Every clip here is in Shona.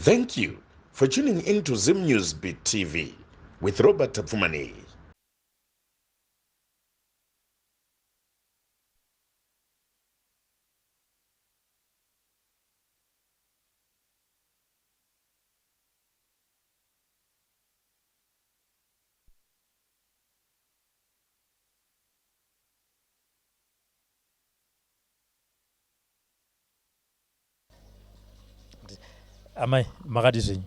Thank you for tuning in to Zim News Beat TV with Robert Tapfumani. Amai makati zvinyi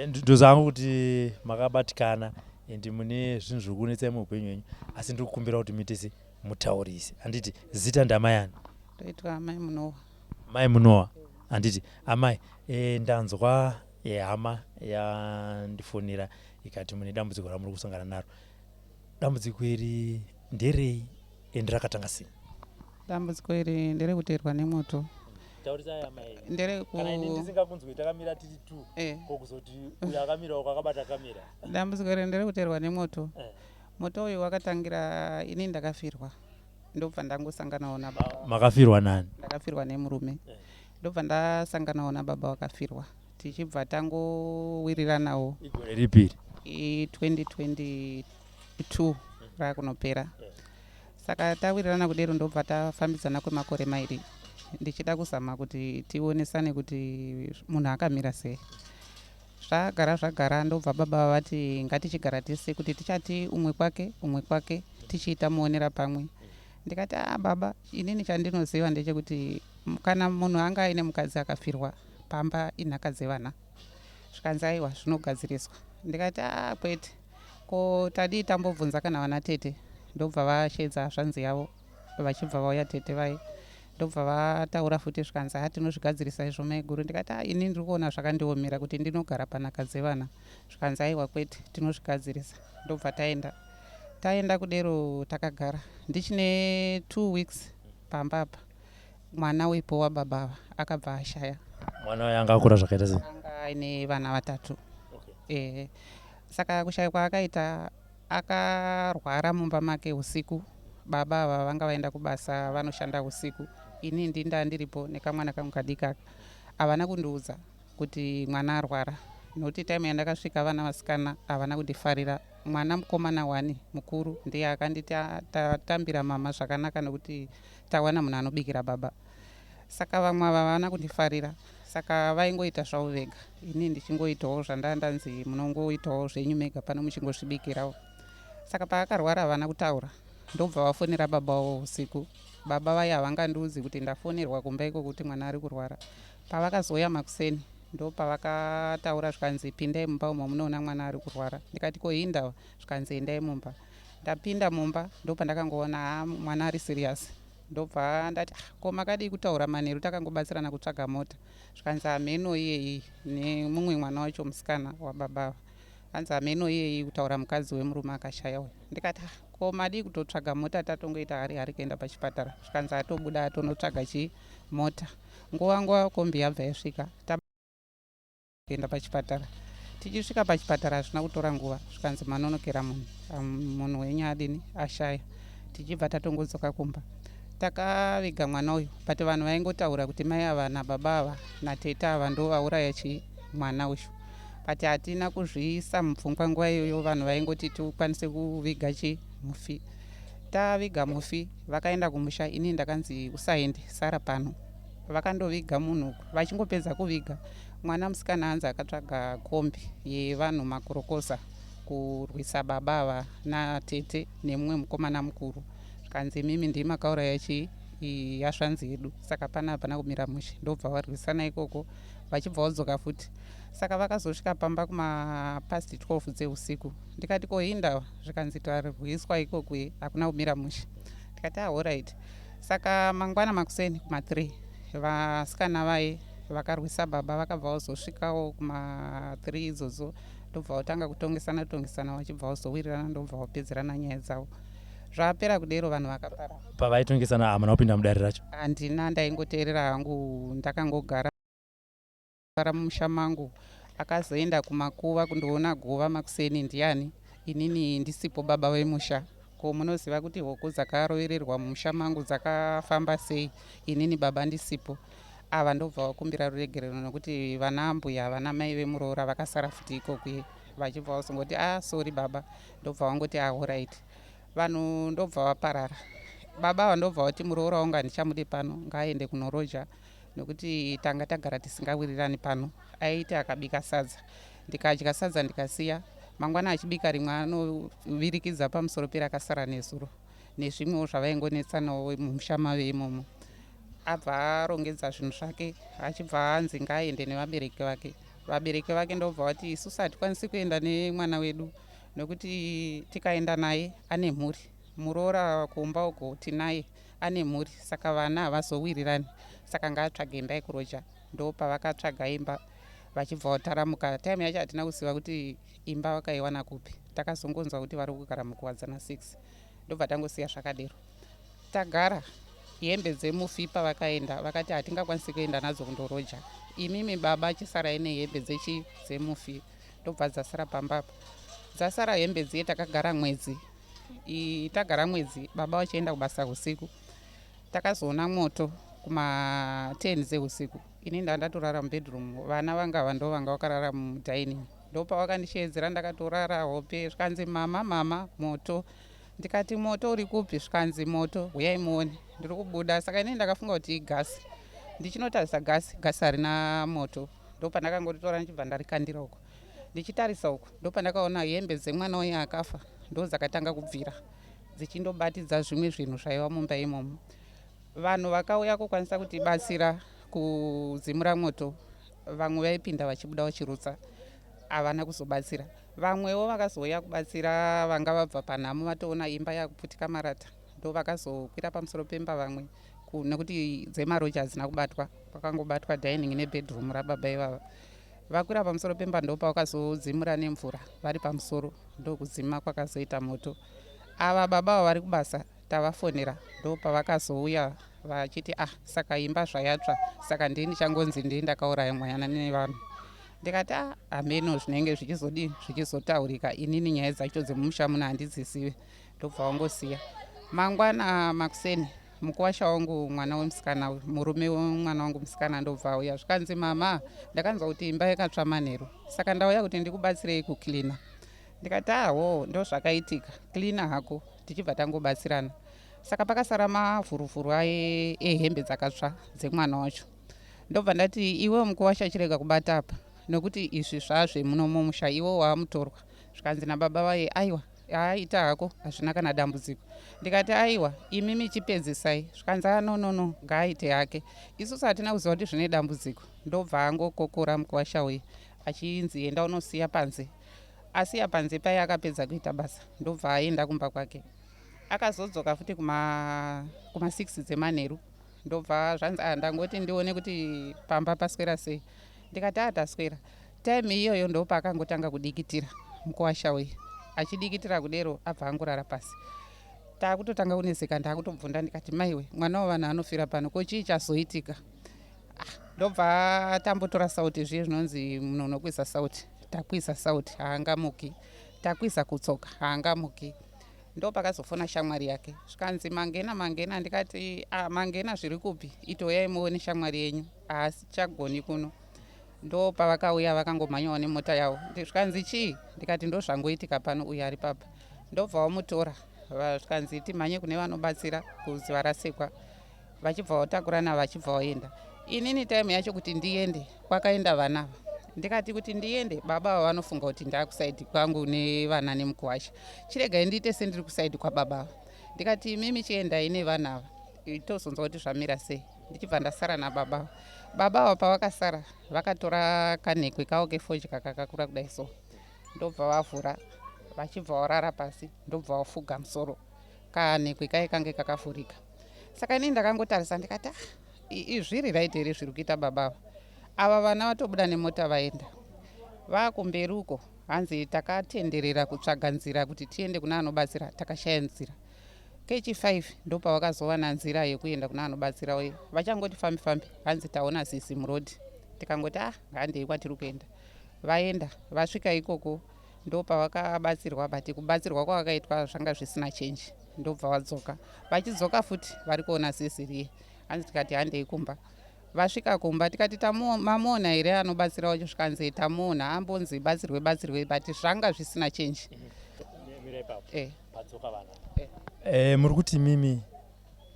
ndozangu kuti makabatikana ende mune zvinhu zviri kunetsa muupenyu hwenyu, asi ndiri kukumbira kuti muitese mutaurise. Handiti zita ndamai ani? Ndoitwa Amai Munowa. Mai Munowa. Handiti amai, ndanzwa hama yandifonera ikati mune dambudziko ramuri kusangana naro. Dambudziko iri nderei ende rakatanga sei? Dambudziko iri nderekuteerwa nemoto. Taurisai amai. Kana ini ndisingakunzwi takamira tiri tu kokuzoti uyo akamira uko akabata kamera. Dambudziko iri nderekuteerwa nemoto. Moto uyu wakatangira ini ndakafirwa. Ndobva ndangosanganawo nababa. Makafirwa nani? Ndakafirwa nemurume. Ndobva ndasanganawo nababa wakafirwa. Tichibva tangowiriranawo. Igore ripiri? 2022 rakunopera. Saka tawirirana kudero ndobva tafambidzana kwemakore mairi. Ndichida kuzama kuti tionesane kuti munhu akamira sei. Zvagara ndobva baba vati ngatichigara tese kuti tichati umwe kwake tichiita muonera pamwe. Ndikati baba, inini chandinoziva ndechekuti kana munhu anga aine mukadzi akafirwa pamba inhaka dzevana, zvikanzi aiwa zvinogadziriswa. Ndikati kwete, ko tadii tambobvunza kana vana tete. Ndobva vashedza zvanzi yavo vachibva vauya tete vai. Ndobva vataura futi zvikanzi tinozvigadzirisa izvo mai guru. Ndikati ini ndiri kuona zvakandiomera kuti ndinogara panhaka dzevana. Zvikanzi aiwa kwete, tinozvigadzirisa. Ndobva taenda kudero takagara. Ndichine 2 weeks pamba apa mwana wepo wababa akabva ashaya. Mwana waye anga akura zvakaita sei? Anga aine vana 3. Saka kushaya kwaakaita akarwara mumba make usiku. Baba ava vanga vaenda kubasa vanoshanda usiku. Ini ndiripo nekamwana kangu kadika. Havana kundiudza kuti mwana arwara. Nokuti time yandakasvika vana vasikana havana kundifarira. Mwana mukomana 1 mukuru ndiye akanditi tatambira mama zvakanaka nokuti tawana munhu anobikira baba. Saka vamwe ava havana kundifarira. Saka vaingoita zvavo vega. Ini ndichingoitawo zvandanzi munongoitawo zvenyu mega pano muchingozvibikirawo. Saka paakarwara havana kutaura. Ndobva vafonera baba wavo usiku. Baba vaye havangandiudzi kuti ndafonerwa kumba iko kuti mwana ari kurwara. Pavakazoya makuseni ndo pavakataura zvikanzi pindai mumba umo munoona mwana ari kurwara. Ndikati ko hii ndava? Zvikanzi endai mumba. Ndapinda mumba ndo pandakangoona mwana ari serious. Ndobva ndati ko makadii kutaura manheru takangobatsirana kutsvaga mota. Zvikanzi hameno iyeye nemumwe mwana wacho musikana wababa. Hanzi hameno iyeye kutaura mukadzi wemurume akashaya uyu. Ndikati ko madii kutotsvaga mota tatongoita hari kuenda pachipatara. Zvikanzi atobuda atonotsvaga mota. Nguva kombi yabva yasvika kuenda pachipatara. Tichisvika pachipatara hazvina kutora nguva. Zvikanzi manonokera munhu wenyu adini ashaya. Tichibva tatongodzoka kumba. Takaviga mwana uyu. But vanhu vaingotaura kuti mai ava nababa ava natete ava ndo vauraya mwana uyu. But hatina kuzviisa mupfungwa nguva iyoyo. Vanhu vaingoti tikwanise kuviga mufi. Taviga mufi vakaenda kumusha. Ini ndakanzi usaende sara pano. Vakandoviga munhu vachingopedza kuviga. Mwana musikana hanzi akatsvaga kombi yevanhu makurokosa kurwisa baba ava natete nemumwe mukomana mukuru. Zvikanzi mimi ndimi makauraya yasvanzi yedu. Saka pana hapana kumira mushe. Ndobva varwisana ikoko vachibva vadzoka futi. Saka vakazosvika pamba past 12 dzeusiku. Ndikati ko hii ndava? Zvikanzi tarwiswa ikoko hakuna kumira mushe. Ndikati alright. Saka mangwana makuseni kuma3 vasikana vaye vakarwisa baba vakabva vazosvikawo kuma3 idzodzo. Ndobva vatanga kutongesana vachibva vazowirirana ndobva vapedzerana nyaya dzavo. Zvapera kudero vanhu vakapara. Pavaitongesana hamuna kupinda mudare racho? Handina, ndaingoteerera hangu ndakangogara mumusha mangu. Akazoenda kumakuva kundoona guva makuseni ndiani. Inini ndisipo baba vemusha. Ko munoziva kuti huku dzakarovererwa mumusha mangu dzakafamba sei. Inini baba ndisipo. ava ndobva vakumbira ruregerero nokuti vana mbuya vana mai vemuroora vakasara futi ikokwe vachibva vasongoti sori baba, ndobva vangoti alright. Vanhu ndobva vaparara. Baba vandobva vati muroora wangu handichamude pano, ngaaende kunoroja nokuti tanga tagara tisingawirirani pano. Aiti akabika sadza, ndikadya sadza ndikasiya, mangwana achibika rimwe anovirikidza pamusoro perakasara nezuro nezvimwewo zvavaingonetsanawo mumusha mave imomo. Abva arongedza zvinhu zvake achibva anzi ngaaende nevabereki vake. Vabereki vake ndobva vati isusu hatikwanisi kuenda nemwana wedu nokuti tikaenda naye ane mhuri, muroora kumba uko tinaye ane mhuri, saka vana havazowirirani, saka ngaatsvage imba yekuroja. Ndo pavakatsvaga imba vachibva vataramuka. Taimu yacho hatina kuziva kuti imba vakaiwana kupi, takazongonzwa kuti vari kugara mukuwadzana 6. Ndobva tangosiya zvakadero tagara. Hembe dzemufi pavakaenda vakati hatingakwanisi kuenda nadzo kundoroja, imimi baba achisarai nehembe dzemufi. Ndobva dzasara pambapa, dzasara hembe dziye. Takagara mwedzi, tagara mwedzi baba vachienda kubasa usiku. Takazoona moto kuma 10 dzeusiku. Ini ndandatorara mubedroom, vana vanga ndo vanga vakarara mudining. Ndopa vakandishedzera ndakatorara hope, zvikanzi mama moto. Ndikati moto uri kupi? Zvikanzi moto uyai muone. Ndiri kubuda, saka ini ndakafunga kuti igasi. Ndichinotarisa gasi harina moto. Ndopa ndakangotora ndichibva ndarikandira uko. Ndichitarisa uko ndopa ndakaona hembe dzemwana uyu akafa ndo dzakatanga kubvira dzichindobatidza zvimwe zvinhu zvaiva mumba imomo. Vanhu vakauya kukwanisa kutibatsira kuzimura moto, vamwe vaipinda vachibuda vachirutsa, havana kuzobatsira. Vamwewo vakazouya kubatsira vanga vabva panhamo vatoona imba yakuputika marata, ndo vakazokwira pamusoro pemba vamwe nekuti dzemaroja hadzina kubatwa, pakangobatwa dining nebedroom rababa ivava. Vakwira pamusoro pemba ndopa vakazodzimura nemvura vari pamusoro, ndokuzima kwakazoita moto. Ava baba vari kubasa tavafonera, ndopa vakazouya vachiti saka imba zvayatsva, saka ndini ndichangonzi ndini ndakauraya mwayana nevanhu. Ndikati hameno zvinenge zvichizotaurika, inini nyaya dzacho dzemumusha muno handidzisive. Ndobva wangosiya. Mangwana makuseni mukuwasha wangu mwana wemusikana, murume wemwana wangu musikana ndobva auya. Zvikanzi mama, ndakanzwa kuti imba yakatsva manheru, saka ndauya kuti ndikubatsirei kuklina. Ndikati ndo zvakaitika, klina hako. Tichibva tangobatsirana. Saka pakasara mavhuruvhuru ehembe dzakatsva dzemwana wacho. Ndobva ndati iwe mukuwasha chirega kubata apa, nokuti izvi zvazve muno mumusha iwo wamutorwa. Zvikanzi nababa vaye aiwa aita hako hazvina kana dambudziko. Ndikati aiwa imimi chipedzisai. Zvikanzi no ngaaite hake, isusu hatina kuziva kuti zvine dambudziko. Ndobva angokokora mukuwasha uyu achinzi enda unosiya panze. Asiya panze paya akapedza kuita basa ndobva aenda kumba kwake. Akazodzoka futi kuma 6 dzemanheru. Ndobva zvanzi ndangoti ndione kuti pamba paswera sei. Ndikati taswera. Taimu iyoyo ndopa akangotanga kudikitira mukuwasha uyu. Achidikitira kudero abva angorara pasi. Takutotanga kuneseka, ndakutobvunda ndikati maiwe mwana wavanhu anofira pano, ko chii chazoitika? Ndobva tambotora sauti zviye zvinonzi munhu unokwisa sauti. Takwisa sauti haangamuki, takwisa kutsoka haangamuki. Ndo pakazofona shamwari yake. Zvikanzi mangena. Ndikati mangena zviri kupi? Itoyai muone shamwari yenyu, haasi chagoni kuno. Ndo pavakauya vakangomhanyawo nemota yavo. Zvikanzi chii? Ndikati ndo zvangoitika pano, uyu ari papa. Ndobva vamutora zvikanzi timhanye kune vanobatsira kuzi varasekwa. Vachibva vatakurana vachibva vaenda. Inini taimu yacho kuti ndiende kwakaenda vanava. Ndikati kuti ndiende, baba vanofunga kuti ndakusaidi kwangu nevana nemukuwasha. Chiregai ndiite sendiri kusaidi kwababa. Ndikati imimi chiendai nevanava, tozonzwa kuti zvamira sei. Ndichibva ndasara nababa. Baba pavakasara vakatora kanhekwe kavo kefodya kakakura kudai so. Ndobva vavhura vachibva varara pasi, ndobva vafuga musoro. Kanhekwe kai kange kakavhurika. Saka ini ndakangotarisa ndikati izviri raiti here zviri kuita baba ava vana vatobuda nemota vaenda. Vakumberi uko hanzi takatenderera kutsvaga nzira kuti tiende kuna anobatsira, takashaya nzira. Kechi 5 ndopa vakazowana nzira yekuenda kuna anobatsira uye. Vachangoti fambi hanzi taona sisi murodi. Tikangoti ngandei kwatiri kuenda. Vaenda vasvika ikoko ndopa vakabatsirwa, bati kubatsirwa kwavakaitwa zvanga zvisina change. Ndobva vadzoka. Vachidzoka futi vari kuona sisiriye. Hanzi tikati handei kumba. vasvika kumba tikati mamuona here anobatsira wacho zvikanzi tamuona ambonzi batsirwe but zvanga zvisina change. Muri kuti mimi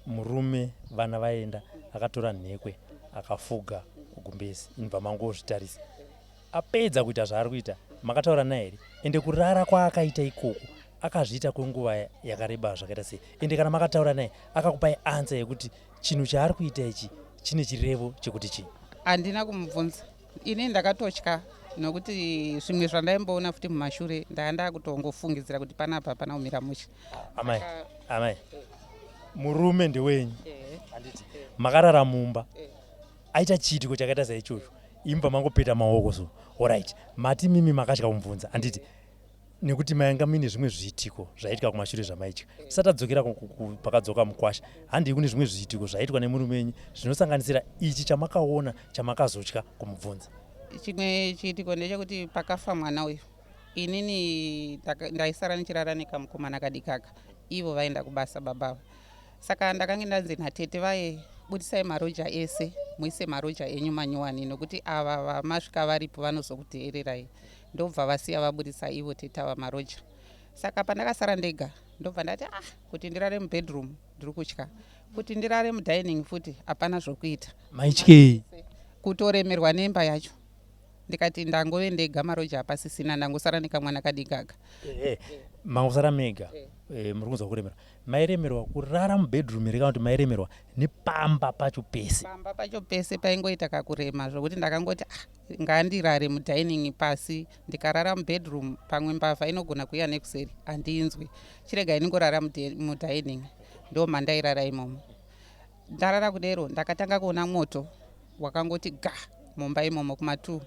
murume vana vaenda akatora nhekwe akafuga kugumbezi inibva mangozvitarisa apedza kuita zvaari kuita makataura naye here ende kurara kwaakaita ikoko akazviita kwenguva yakareba zvakaita sei ende kana makataura naye akakupai ansa yekuti chinhu chaari kuita ichi chine chirevo chekuti chii? Handina kumubvunza ini ndakatotya nokuti zvimwe zvandaimboona futi mumashure ndanda kutongofungidzira kuti panapa pana umira musha. Amai murume ndewenyu handiti makarara mumba aita chiitiko chakaita saichocho imba mangopeta maoko so alright mati mimi makatya kumubvunza handiti nekuti mainga mine zvimwe zviitiko zvaitika kumashure zvamaitika tisatadzokera pakadzoka mukwasha handii kune zvimwe zviitiko zvaiitwa nemurumenyu zvinosanganisira ichi chamakaona chamakazotya kumubvunza. Chimwe chiitiko ndechekuti pakafa mwana uyu inini ndaisara nichirara nekamukomana kadikaka ivo vaenda kubasa babava saka ndakange ndanzi natete vaye budisai maroja ese muise maroja enyu manyuwani nokuti ava vamasvika varipo vanozokuteererai ndobva vasiya vabudisa ivo tete ava maroja. Saka pandakasara ndega ndobva ndati kuti ndirare mubedroom ndiri kutya kuti ndirare mudining futi hapana zvokuita maityei kutoremerwa nemba yacho ndikati ndangove ndega maroja hapasisina ndangosara nekamwana kadikaga. mangosara mega muri kunzwa kuremerwa mairemerwa kurara mubedroom here kana kuti mairemerwa nepamba pacho pese? Pamba pacho pese paingoita kakurema zvokuti ndakangoti ngandirare mudining pasi ndikarara mubedroom pamwe mbavha inogona kuuya nekuseri handinzwi chirega inongorara mudining ndo mandairara imomo. Ndarara kudero ndakatanga kuona moto wakangoti ga mumba imomo kuma2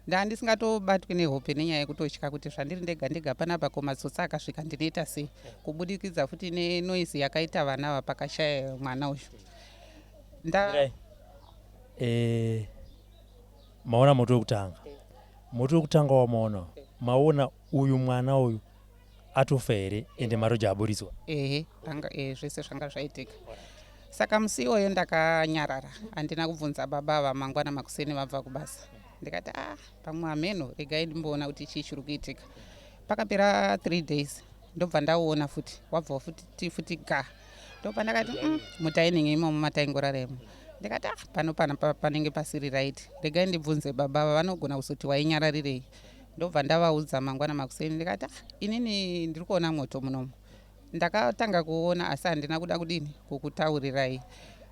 ndandisingatobatwi nehope nenyaya yekutotya kuti zvandiri ndega panapa komatsotsi akasvika ndinoita sei kubudikidza futi nenoisi yakaita vana ava pakashaya mwana uyu. maona moto wekutanga wamaona maona uyu mwana uyu atofa here ende maroja aburitswa? Zvese zvanga zvaitika. Saka musi iwoyo ndakanyarara handina kubvunza baba ava mangwana makuseni vabva kubasa ndikati pamwe ameno regai ndimboona kuti chii chiri kuitika. Pakapera 3 days ndobva ndaona futi wabva futi ga ndobva ndakati mudining imomo mataingoraremo ndikati pano panenge pasiri right regai ndibvunze baba ava vanogona kuzoti wainyararirei. Ndobva ndavaudza mangwana makuseni ndikati inini ndiri kuona moto munomo ndakatanga kuona asi handina kuda kudini kukutaurirai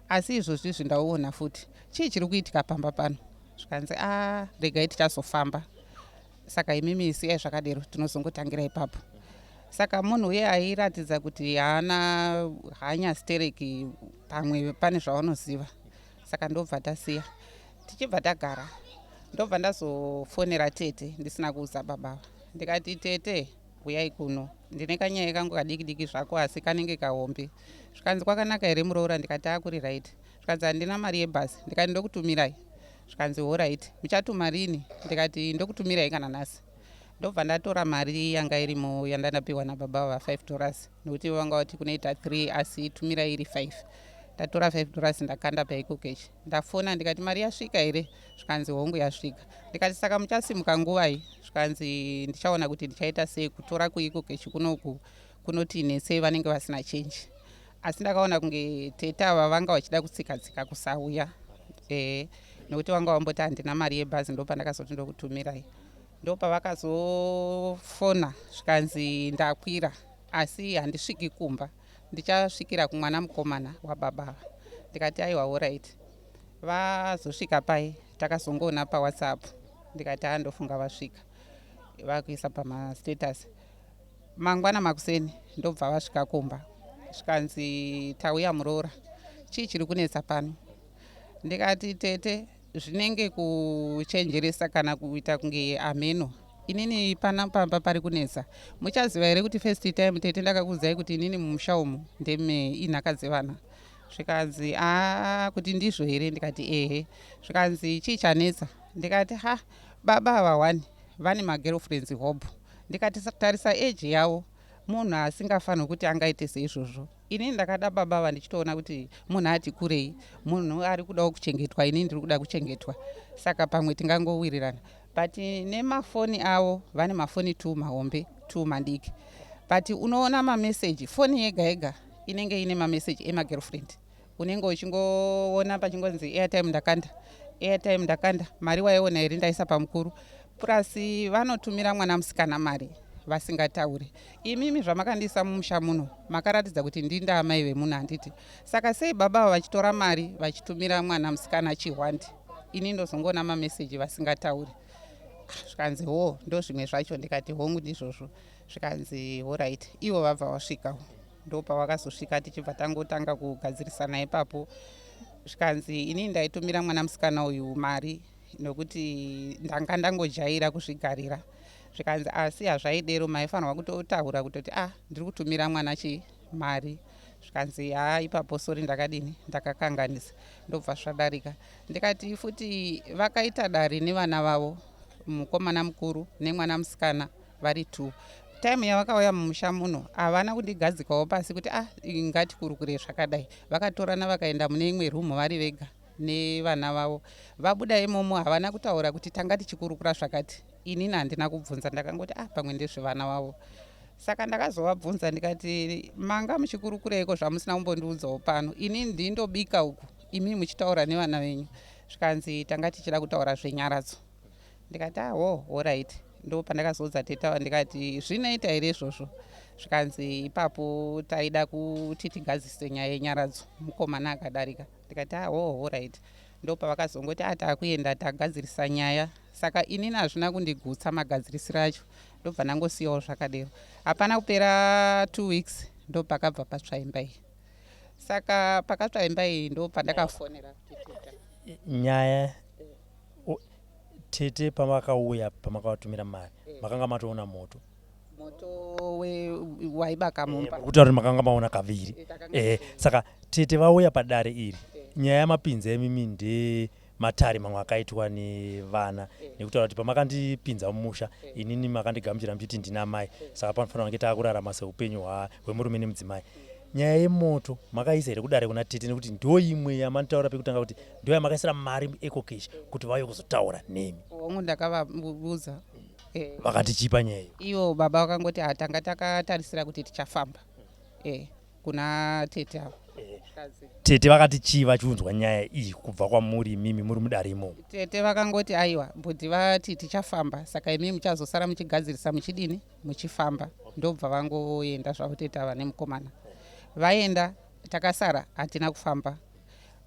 asi izvozvi zvindauona futi chii chiri kuitika pamba pano zvikanzi regai tichazofamba. Saka imimi siyai zvakadero tinozongotangira ipapo. Saka munhu uye airatidza kuti haana hanyasitereki pamwe pane zvaunoziva saka ndobva tasiya tichibva tagara ndobva ndazofonera tete ndisina kuudza babava ndikati tete uyai kuno ndine kanyaya kangu kadiki zvako asi kanenge kahombe zvikanzi kwakanaka here muroora ndikati akuri right zvikanzi handina mari yebhasi ndikati ndokutumirai zvikanzi alright muchatuma rini ndikati ndokutumirai kana nhasi. Ndobva ndatora mari yanga irimo yandanapiwa nababa va $5 nokuti vanga vati kunoita 3 asi tumirai iri 5. Ndatora $5 ndakanda paikokechi ndafona ndikati mari yasvika here zvikanzi hongu yasvika. Ndikati saka muchasimuka nguvai zvikanzi ndichaona kuti ndichaita sei kutora kuikokechi kunoku kunoti nesei vanenge vasina change asi ndakaona kunge tete ava vanga vachida kutsika kusauya nokuti vanga vamboti handina mari yebhazi ndopa ndakazoti ndokutumirai. Ndopa vakazofona zvikanzi ndakwira asi handisviki kumba ndichasvikira kumwana mukomana wababa. Ndikati aiwa alright. Vazosvika pai takazongoona paWhatsApp ndikati ndofunga vasvika vakuisa pamastatus. Mangwana makuseni ndobva vasvika kumba zvikanzi tauya muroora chii chiri kunetsa pano. Ndikati tete zvinenge kuchenjeresa kana kuita kunge ameno inini pana pamba pari kunetsa muchaziva here kuti first time tete ndakakuudzai kuti inini mumusha umu ndeme inhaka dzevana. Zvikanzi kuti ndizvo here ndikati ehe. Zvikanzi chii chanetsa ndikati baba ava 1 vane magirlfriends hobo ndikati tarisa age yavo munhu asingafaniri kuti angaite seizvozvo. Inini ndakada baba vandichitoona kuti munhu ati kurei, munhu ari kudawo kuchengetwa, inini ndiri kuda kuchengetwa, saka pamwe tingangowirirana. But nemafoni avo vane mafoni 2 mahombe 2 madiki, but unoona mameseji, foni yega yega inenge ine mameseji emagirlfriend, unenge uchingoona pachingonzi airtime ndakanda, mari waiona here ndaisa pamukuru, plus vanotumira mwana musikana mari vasingataure. Imimi zvamakandiisa mumusha muno makaratidza kuti ndinda amai vemunhu handiti. Saka sei baba vachitora mari vachitumira mwana musikana chihwandi, ini ndozongoona mameseji vasingatauri. Zvikanzi ho ndo zvimwe zvacho, ndikati hongu ndizvozvo. Zvikanzi alright, ivo vabva vasvikawo, ndo pavakazosvika tichibva tangotanga kugadzirisana ipapo. Zvikanzi inini ndaitumira mwana musikana uyu mari nokuti ndanga ndangojaira kuzvigarira. Zvikanzi asi hazvaidero, maifanirwa kutotaura kutoti ndiri kutumira mwana mari. Zvikanzi ipapo sori ndakadini, ndakakanganisa, ndobva zvadarika. Ndikati futi vakaita dare nevana vavo, mukomana mukuru nemwana musikana vari 2. Time yavakauya mumusha muno havana kundigadzikawo pasi kuti ngatikurukure zvakadai. Vakatorana vakaenda mune imwe rumu vari vega nevana vavo. Vabuda imomo havana kutaura kuti tanga tichikurukura zvakati. Inini handina kubvunza, ndakangoti pamwe ndezvevana vavo. Saka ndakazovabvunza ndikati manga muchikurukureiko zvamusina kumbondiudzawo pano, inini ndindobika uku, imi muchitaura nevana venyu. Zvikanzi tanga tichida kutaura zvenyaradzo. Ndikati alright. Ndo pandakazoudza teta ndikati zvinoita here izvozvo. Zvikanzi ipapo taida kuti tigadzise nyaya yenyaradzo, mukomana akadarika. Ndikati alright. Ndo pavakazongoti takuenda tagadzirisa nyaya. Saka inini hazvina kundigutsa magadzirisiro acho, ndobva ndangosiyawo zvakadero. Hapana kupera 2 weeks ndo pakabva patsvaimbai. Saka pakatsvaimbai ndo pandakafonera nyaya tete pamakauya pamakatumira mari makanga matoona moto waibaka mumba, kutaura kuti makanga maona kaviri. Saka tete vauya padare iri, nyaya yamapinza emimi ndematare mamwe akaitwa nevana, nekutaura kuti pamakandipinza mumusha inini makandigamuchira muchiti ndina mai, saka panofanira kunge taakurarama seupenyu hwemurume nemudzimai. Nyaya yemoto makaisa here kudare kuna tete, nekuti ndo imwe yamanitaura pekutanga kuti ndo yamakaisira mari ecocash kuti vauye kuzotaura nemi? Hongu ndakavaudza. Vakatichipa nyaya ivo baba vakangoti tanga takatarisira kuti tichafamba kuna tete avo. Tete vakati chii vachiunzwa nyaya iyi kubva kwamuri mimi muri mudare imo? Tete vakangoti aiwa bhodhi vati tichafamba, saka imi muchazosara muchigadzirisa muchidini muchifamba. Ndobva vangoenda zvavo tete ava nemukomana. Vaenda takasara hatina kufamba.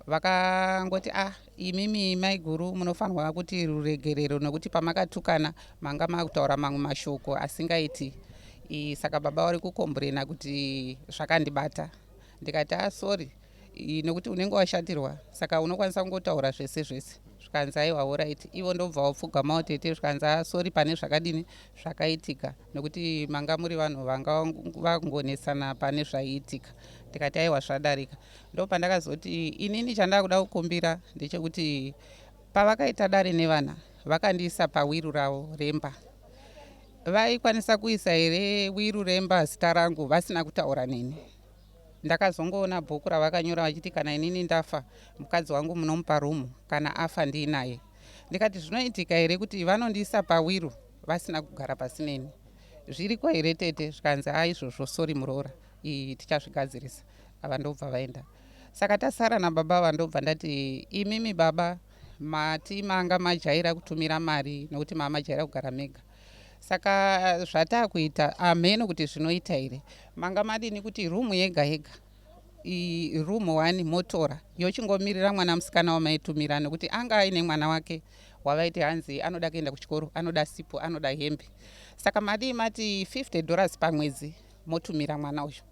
Vakangoti imimi mai guru munofanirwa kuti ruregerero, nokuti pamakatukana manga makutaura mamwe mashoko asingaiti. Saka baba vari kukomborena kuti zvakandibata. Ndikati sorry, nokuti unenge washatirwa, saka unokwanisa kungotaura zvese zvese. Zvikanzi aiwa alright. Ivo ndobva vapfugamawo tete. Zvikanzi sorry pane zvakadini zvakaitika, nokuti manga muri vanhu vanga vangonesana pane zvaiitika. Ndikati aiwa zvadarika. Ndo pandakazoti inini chandakuda kukumbira ndechekuti pavakaita dare nevana vakandiisa pawiru ravo remba, vaikwanisa kuisa here wiru remba zita rangu vasina kutaura neni? Ndakazongoona bhuku ravakanyora vachiti kana inini ndafa mukadzi wangu munomupa rumu, kana afa ndiinaye. Ndikati zvinoitika here kuti vanondiisa pawiru vasina kugara pasi neni? Zviriko here tete? Zvikanzi izvozvo sori muroora, tichazvigadzirisa. Ava ndobva vaenda. Saka tasara nababa vandobva ndati imimi baba mati manga majaira kutumira mari nokuti majaira kugara mega. Saka zvatakuita ameno kuti zvinoita here, manga madini kuti rumu yega yega, rumu 1 motora yochingomirira mwana musikana wamaitumira, nokuti anga aine mwana wake wavaiti hanzi anoda kuenda kuchikoro, anoda sipo, anoda hembe. Saka mati $50 pamwedzi motumira mwana uyu,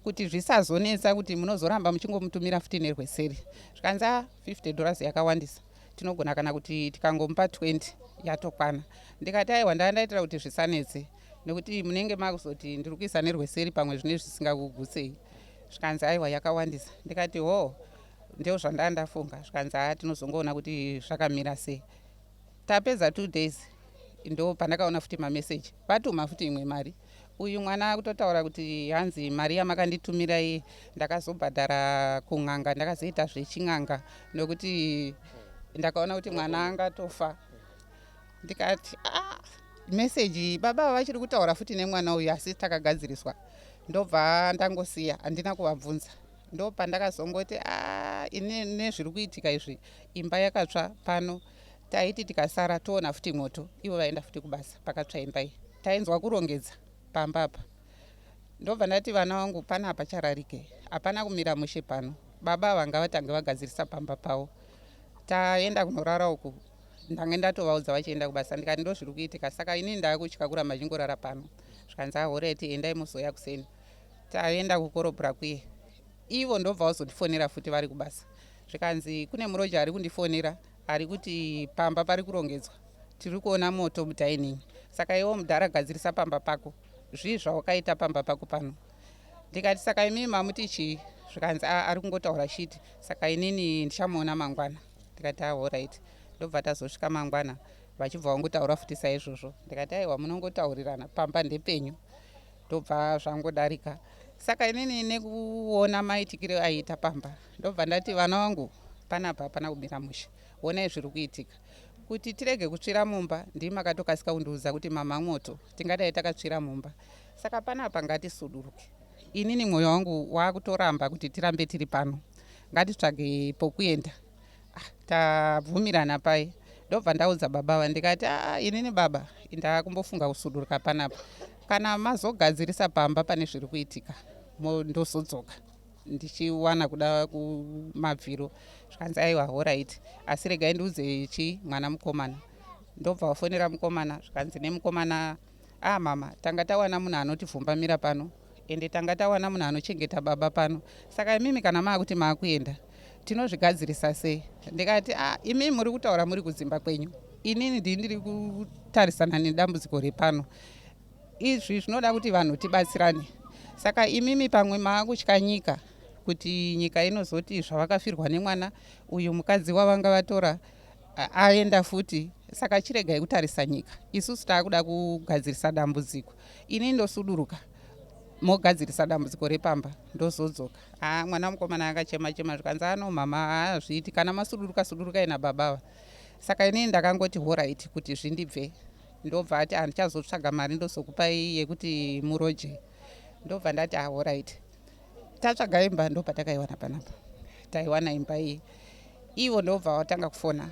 kuti zvisazonetsa kuti munozoramba muchingomutumira futi nerweseri. Zvikanzi $50 yakawandisa, tinogona kana kuti tikangomupa 20 yatokwana. Ndikati aiwa ndaitira kuti zvisanetse, nekuti munenge makuzoti ndiri kuisa nerweseri pamwe zvine zvisingakugutsei. Zvikanzi aiwa yakawandisa. Ndikati ndio zvandafunga. Zvikanzi tinozongoona kuti zvakamira sei. Tapedza 2 days ndo pandakaona futi mameseji vatuma futi imwe mari uyu mwana akutotaura kuti hanzi mari yamakanditumirai ndakazobhadhara kun'anga, ndakazoita zvechin'anga nokuti ndakaona kuti mwana angatofa. Ndikati meseji baba vachiri kutaura futi nemwana uyu asi takagadziriswa. Ndobva ndangosiya, handina kuvabvunza. Ndopandakazongoti ini nezviri kuitika izvi, imba yakatsva pano, taiti tikasara toona futi moto, ivo vaenda futi kubasa pakatsva imba iyi. Tainzwa kurongedza pamba apa. Ndobva ndati vana vangu panapa chararike, hapana kumira mushe pano. Baba vanga vatange vagadzirisa pamba pavo. Taenda kunorara uku, ndange ndatovaudza vachienda kubasa, ndikati ndo zviri kuitika, saka ini ndakutya kuramba chingorara pano. Zvikanzi horeti endai muzoya kuseni. Taenda kukorobhura kuye. Ivo ndobva vazotifonera futi vari kubasa. Zvikanzi kune muroja ari kundifonera, ari kuti pamba pari kurongedzwa. Tiri kuona moto mudhaining. Saka iwo mudhara gadzirisa pamba pako. Zvii zvawakaita pamba pako pano. Ndikati saka imi mamuti chii? Zvikanzi ari kungotaura shiti. Saka inini ndichamuona mangwana. Ndikati alright. Ndobva tazosvika mangwana. Vachibva vangotaura futi saizvozvo. Ndikati aiwa munongotaurirana pamba ndepenyu. Ndobva zvangodarika. Saka inini nekuona maitikiro aiita pamba, ndobva ndati vana vangu panapa hapana kumira mushe, onai zviri kuitika. Kuti tirege kutsvira mumba, ndimi makatokasika kundiudza kuti mama moto, tingadai takatsvira mumba. Saka panapa ngatisuduruke. Inini mwoyo wangu wakutoramba kuti tirambe tiri pano. Ngatitsvage pokuenda. Tabvumirana pai. Ndobva ndaudza baba ndikati inini baba ndakumbofunga kusuduruka panapa. Kana mazogadzirisa pamba pane zviri kuitika, ndozodzoka ndichiwana kuda kumabviro. Zvikanzi aiwa alright, asi regai ndiudze mwana mukomana. Ndobva wafonera mukomana, zvikanzi nemukomana mama tanga tawana munhu anotivhumbamira pano, ende tanga tawana munhu anochengeta baba pano. Saka imimi kana maakuti maakuenda, tinozvigadzirisa sei? Ndikati imimi muri kutaura muri kudzimba kwenyu, inini ndiri kutarisana nedambudziko repano. Izvi zvinoda kuti vanhu tibatsirane. Saka imimi pamwe maakutya nyika, kuti nyika inozoti zvavakafirwa nemwana uyu mukadzi wavanga vatora aenda futi. Saka chiregai kutarisa nyika. Isusu taakuda kugadzirisa dambudziko. Ini ndosuduruka mogadzirisa dambudziko repamba ndozodzoka. Mwana mukomana akachema chema zvikanzi mama zviiti kana masuduruka sudurukai nababa. Saka ini ndakangoti alright kuti zvindibve. Ndobva ati handichazotsvaga mari ndozokupai yekuti muroje. Ndobva ndati alright. Tatsvaga imba ndopatakaiwana panapa. Taiwana imba iyi. Ivo ndobva watanga kufona.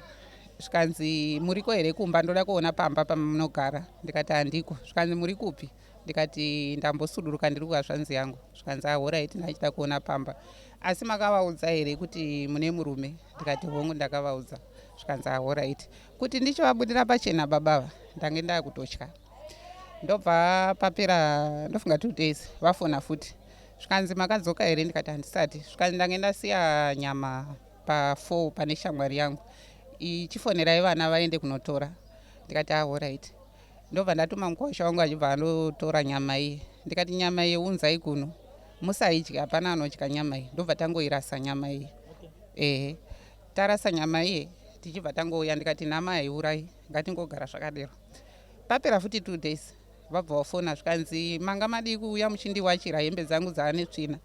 Zvikanzi muriko here kumba ndoda kuona pamba pamunogara. Ndikati handiko. Zvikanzi muri kupi? Ndikati ndambosuduruka ndiri kuhasvanzi yangu. Zvikanzi alright ndachida kuona pamba. Asi makavaudza here kuti mune murume? Ndikati hongu ndakavaudza. Zvikanzi alright. Kuti ndichovabudira pachena babava. Ndange ndakutotya. Ndobva papera ndofunga 2 days vafona futi. Zvikanzi makadzoka here? Ndikati handisati. Zvikanzi ndange ndasiya nyama pa4 pane shamwari yangu. Ichifonerai vana vaende kunotora. Ndikati alright. Ndobva ndatuma mukosha wangu achibva anotora nyama iyi. Ndikati nyama iyi unzai kuno. Musaidya, hapana anodya nyama iyi. Ndobva tangoirasa nyama iyi. Tarasa nyama iyi tichibva tangouya. Ndikati nhama haiurai, ngatingogara zvakadero. Papera futi 2 days vabva vafona zvikanzi manga madi kuuya muchindiwachira hembe dzangu dzaane tsvina.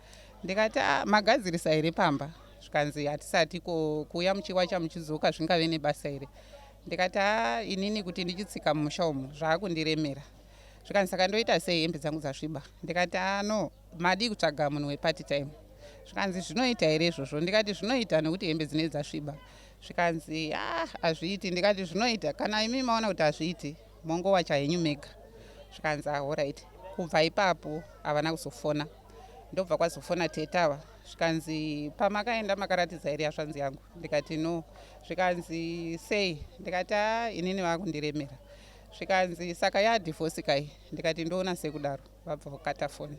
Ndikati magadzirisa here pamba? Zvikanzi hatisati kuuya muchiwacha muchidzoka zvingave nebasa here? Ndikati inini kuti ndichitsika mumusha umu zvaakundiremera. Zvikanzi saka ndoita sei hembe dzangu dzasviba? Ndikati no madi kutsvaga munhu wepart time. Zvikanzi zvinoita here izvozvo? Ndikati zvinoita nekuti hembe dzine dzasviba. Zvikanzi hazviiti. Ndikati zvinoita, kana imi maona kuti hazviiti mongowacha henyu mega. Zvikanzi alright. Kubva ipapo havana kuzofona. Ndobva kwazofona tetava. Zvikanzi pamakaenda makaratidza here hasvanzi yangu? Ndikati no. Zvikanzi sei? Ndikati inini vakundiremera. Zvikanzi saka yadhivosi kai? Ndikati ndoona sekudaro. Vabva vakata foni.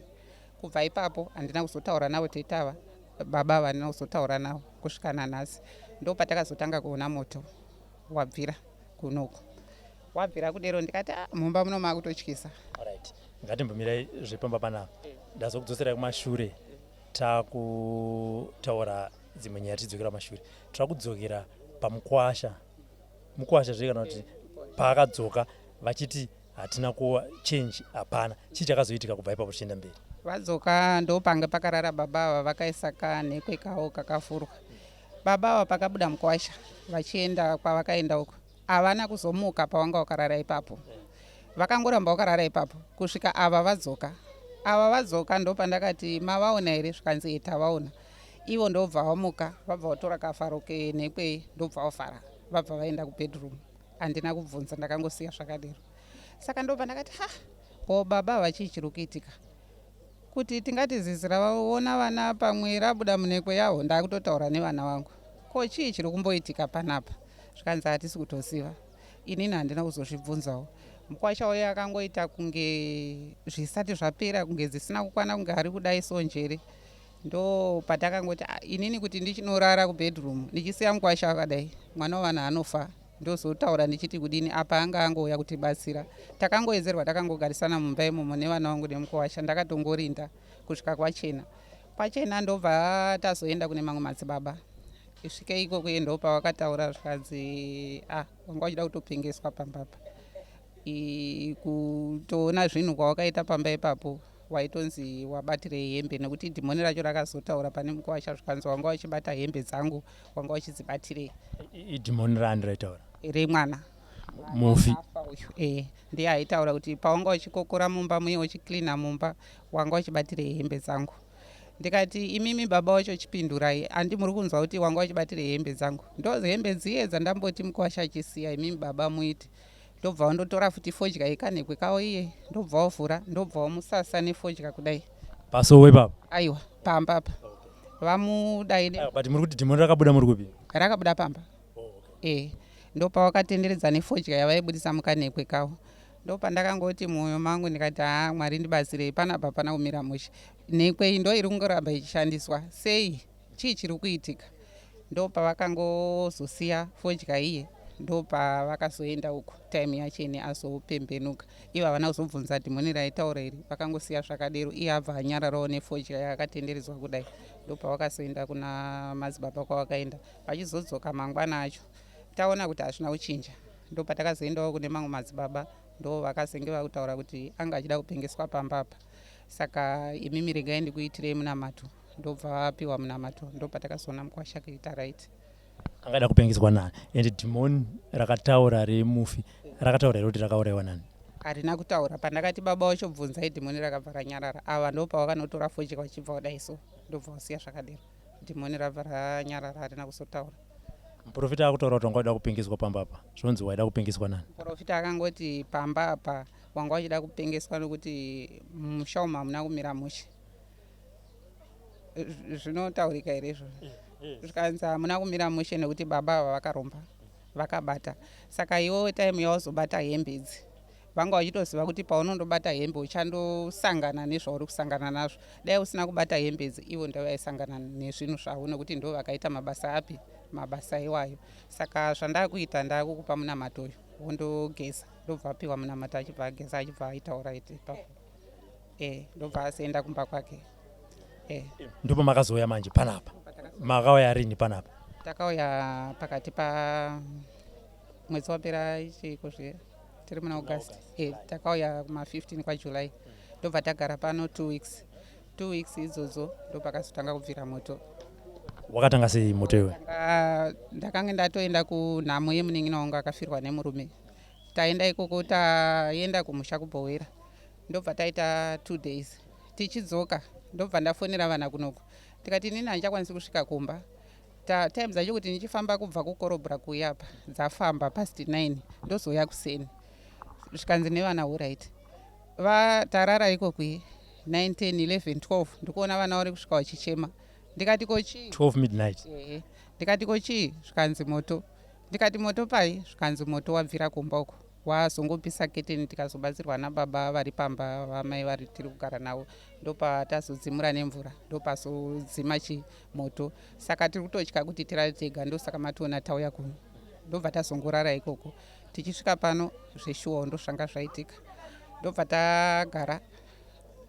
Kubva ipapo handina kuzotaura navo tetava. Baba vandina kuzotaura navo kusvika nanhasi. Ndopatakazotanga kuona moto wabvira kunoko. Wabvira kudero ndikati mumba muno maakutotyisa. Alright. Ngatimbomirai zvepamba panapa. Ndazokudzoserai kumashure. Takutaura dzimwe nyaya tidzokera kumashure. Takudzokera pamukwasha. Mukwasha zvekana kuti paakadzoka vachiti hatina kuwa change hapana. Chii chakazoitika kubva ipapo tichienda mberi? Vadzoka ndopanga pakarara baba ava vakaisa kanhekwe kavo kakafurwa. Baba ava pakabuda mukwasha vachienda kwavakaenda uko havana kuzomuka pavanga vakarara ipapo, vakangoramba vakarara ipapo kusvika ava vadzoka ndopandakati mavaona here zvikanzi tavaona. Ivo ndobva vamuka vabva vatora kafaro kenhekwe ndobva vafara vabva vaenda kubedroom. Handina kubvunza, ndakangosiya zvakadero. Saka ndobva ndakati ko baba vachii chiri kuitika, kuti tingati zizira vaona vana pamwe rabuda munhekwe yavo. Ndakutotaura nevana vangu, ko chii chiri kumboitika panapa? Zvikanzi hatisi kutoziva. Inini handina kuzozvibvunzawo. Mukwasha uyo akangoita kunge zvisati zvapera, kunge zvisina kukwana, kunge ari kudai sonjere. Ndo patakangoti inini kuti ndichinorara kubedroom ndichisiya mukwasha akadai, mwana wavanhu anofa. Ndozotaura ndichiti kudini apa anga angouya kutibatsira. Takangoedzerwa takangogarisana mumba imomo nevana vangu nemukwasha. Ndakatongorinda kusvika kwachena ndobva tazoenda kune mamwe madzibaba. Isvike ikoko ndopa vakataura zvikanzi wanga uchida kutopengeswa pambapa. Kutoona zvinhu kwawakaita pamba ipapo waitonzi wabatire hembe, nekuti dhimoni racho rakazotaura pane mukwasha zvikanzi wanga wachibata hembe dzangu, wanga wachidzibatirei. Idhimoni rani raitaura? Remwana mufi. Ndiye aitaura kuti pawanga uchikokora mumba muye uchiklina mumba wanga wachibatirei hembe dzangu. Ndikati imimi baba wacho chipindurai, handi muri kunzwa kuti wanga wachibatirei hembe dzangu? Ndozi hembe dziye dzandamboti mukwasha achisiya, imimi baba muiti. Ndobva wandotora futi fodya ikanhekwe kawo iye, ndobva wavhura, ndobva wamusasa nefodya kudai. Pasowe papa? Aiwa, pamba apa. Vamudai but muri kuti dhimoni rakabuda muri kupi? Rakabuda pamba. Ndopa wakatenderedza nefodya yavaibudisa mukanhekwe kawo. Ndopa ndakangoti mwoyo mangu ndikati Mwari ndibatsirei, panapa pana kumira mushe. Nhekwe iyi ndo iri kungoramba ichishandiswa. Sei? Chii chiri kuitika? Ndopa vakangozosiya fodya iye. Ndopa vakazoenda uko time yachene azopembenuka. Ivo havana kuzobvunza dhimoni raitaura iri, vakangosiya zvakadero. Iye abva anyararawo nefodya yakatenderedzwa kudai. Ndopa vakazoenda kuna madzibaba kwavakaenda. Vachizodzoka mangwana acho taona kuti hazvina kuchinja. Ndopa takazoendawo kune mamwe madzibaba, ndo vakazenge vakutaura kuti anga achida kupengeswa pambapa. Saka imimi regai ndikuitirei munamato. Ndobva vapiwa munamato. Ndopa takazoona mukwasha kuita right. Angada kupengeswa nani? Ende dhimoni rakataura remufi rakataura kuti rakauraiwa nani? Harina kutaura. Pandakati baba wacho bvunzai dhimoni rakabva ranyarara. Ava ndopa vakanotora fodya vachibva kudai so. Ndobva wasiya zvakadero. Dhimoni rabva ranyarara, harina kuzotaura. Muprofita akutaura kuti wanga wachida kupengeswa pambapa. Zvonzi waida kupengeswa nani? Muprofita akangoti pamba apa wanga wachida kupengeswa nokuti musha umu hamuna kumira mushe. Zvinotaurika here izvo? Zvikanzi hamuna kumira mushe nekuti baba ava vakaromba vakabata. Saka iwo time yawazobata hembe idzi vanga vachitoziva kuti paunondobata hembe uchandosangana nezvauri kusangana nazvo. Dai usina kubata hembe idzi ivo ndo vaisangana nezvinhu zvavo, nekuti ndo vakaita mabasa api? Mabasa iwayo. Saka zvandakuita ndakukupa munamato uyu wondogeza. Ndobva apiwa munamato achibva ageza achibva aitaura ipapo. Ndobva azoenda kumba kwake. Ndipo makazoya manje panapa? Makauya rini panapa? Takauya pakati mwedzi wapera ichiko zve tiri muna August. Takauya kuma15 kwaJuly. Ndobva tagara pano 2 weeks. 2 weeks idzodzo ndopakazotanga kubvira moto. Wakatanga sei moto iwe? Ndakanga ndatoenda kunhamo yemunin'ina wangu akafirwa nemurume. Taenda ikoko taenda kumusha kubhowera. Ndobva taita 2 days. Tichidzoka ndobva ndafonera vana kunoko. Tikati inini handichakwanisi kusvika kumba. Time dzacho kuti ndichifamba kubva kukorobhura kuuya apa dzafamba past 9 ndozoya kuseni. Zvikanzi nevana alright. Tarara ikokwi 9, 10, 11, 12 ndikuona vana vari kusvika vachichema. Ndikati kochi 12 midnight. Ndikati kochi zvikanzi moto. Ndikati moto pai? Zvikanzi moto wabvira kumba uko. Wazongopisa keteni tikazobatsirwa nababa vari pamba vamai vari tiri kugara navo. Ndopa tazodzimura nemvura. Ndopazodzima chimoto. Saka tiri kutotya kuti tirare tega, ndosaka matoona tauya kuno. Ndobva tazongorara ikoko. Tichisvika pano zveshuwa ndozvanga zvaitika. Ndobva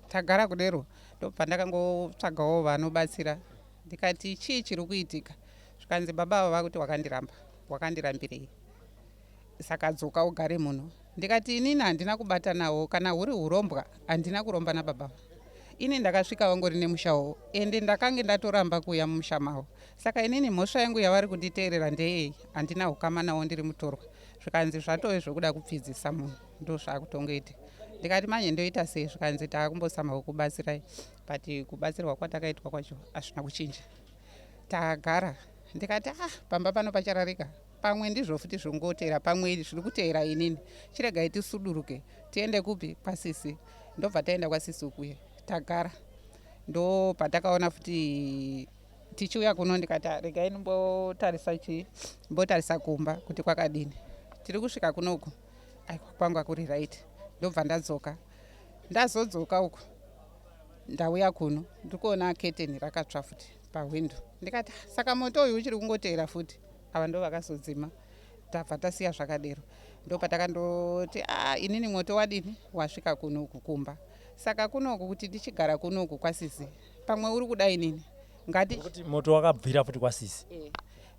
tagara kudero. Ndobva ndakangotsvagawo vanobatsira. Ndikati chii chiri kuitika? Zvikanzi baba ava kuti wakandiramba. Wakandirambirei? Saka dzoka ugare muno. ndikati inini handina kubata nawo, kana huri urombwa handina kuromba nababa. Ini ndakasvika vangori nemushawo ende ndakange ndatoramba kuuya mumusha mavo. Saka inini mhosva yangu yavari kunditeerera ndeyei, handina ukama nawo ndiri mutorwa. Zvikanzi zvatove zvokuda kupfidzisa munhu, ndo zvaakutongoita. Ndikati manje ndoita sei? Zvikanzi taakumbosamawo kubatsirai, but kubatsirwa kwatakaitwa kwacho hazvina kuchinja. Tagara ndikati pamba pano pachararika, pamwe ndizvo futi zvingoteera, pamwe zviri kuteera inini, chiregai tisuduruke tiende kupi? Kwasisi. Ndobva taenda kwasisi ukuye tagara, ndo patakaona futi tichiuya kuno ndikati regai mbotarisa kumba kuti kwakadini. Tiri kusvika kunoku kwanga kuri right, ndobva ndadzoka. Ndazodzoka uku ndauya kuno ndikuona keteni rakatsva futi pahwindo. Ndikati saka moto uyu uchiri kungoteera futi, ava ndo vakazodzima. Tabva tasiya zvakadero, ndo patakandoti inini moto wadini wasvika kunoku kumba. Saka kunoku kuti tichigara kunoku kwasisi, pamwe uri kudai nini ngati kuti moto wakabvira futi kwasisi.